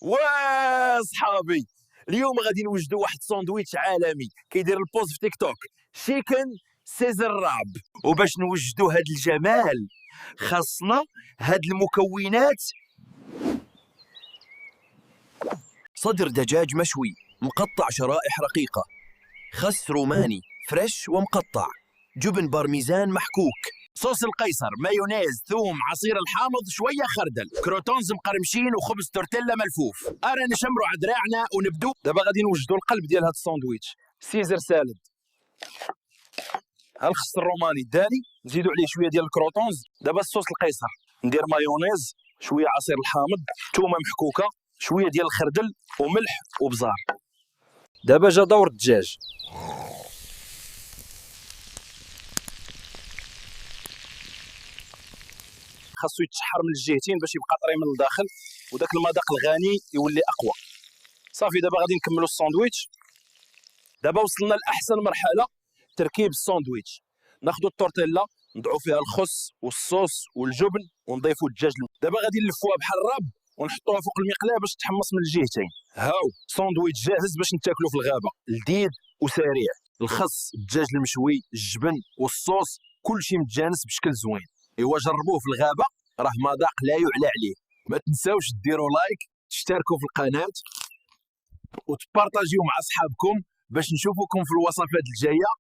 وصحابي، اليوم غادي نوجدوا واحد ساندويتش عالمي كيدير البوز في تيك توك، شيكن سيزر راب. وباش نوجدوا هاد الجمال خاصنا هاد المكونات: صدر دجاج مشوي مقطع شرائح رقيقة، خس روماني فريش ومقطع، جبن بارميزان محكوك، صوص القيصر، مايونيز، ثوم، عصير الحامض، شويه خردل، كروتونز مقرمشين وخبز تورتيلا ملفوف. ارانا نشمروا على دراعنا ونبدو. دابا غادي نوجدوا القلب ديال هاد الساندويتش: سيزر سالد، ها الخس الروماني الداني، نزيدوا عليه شويه ديال الكروتونز. دابا الصوص القيصر، ندير مايونيز، شويه عصير الحامض، ثومه محكوكه، شويه ديال الخردل وملح وبزار. دابا جا دور الدجاج، خاصو يتشحر من الجهتين باش يبقى طري من الداخل وداك المذاق الغني يولي اقوى. صافي دابا غادي نكملوا الساندويتش. دابا وصلنا لاحسن مرحله، تركيب الساندويتش. ناخذوا التورتيلا نضعوا فيها الخس والصوص والجبن ونضيفوا الدجاج. دابا غادي نلفوها بحال الراب ونحطوها فوق المقلاه باش تحمص من الجهتين. هاو ساندويتش جاهز باش نتاكلوا في الغابه، لذيذ وسريع. الخس، الدجاج المشوي، الجبن والصوص، كلشي متجانس بشكل زوين. ايوا جربوه في الغابه، راه مذاق لا يعلى عليه. ما تنساوش ديروا لايك، تشتركوا في القناه وتبارطاجيو مع اصحابكم باش نشوفكم في الوصفات الجايه.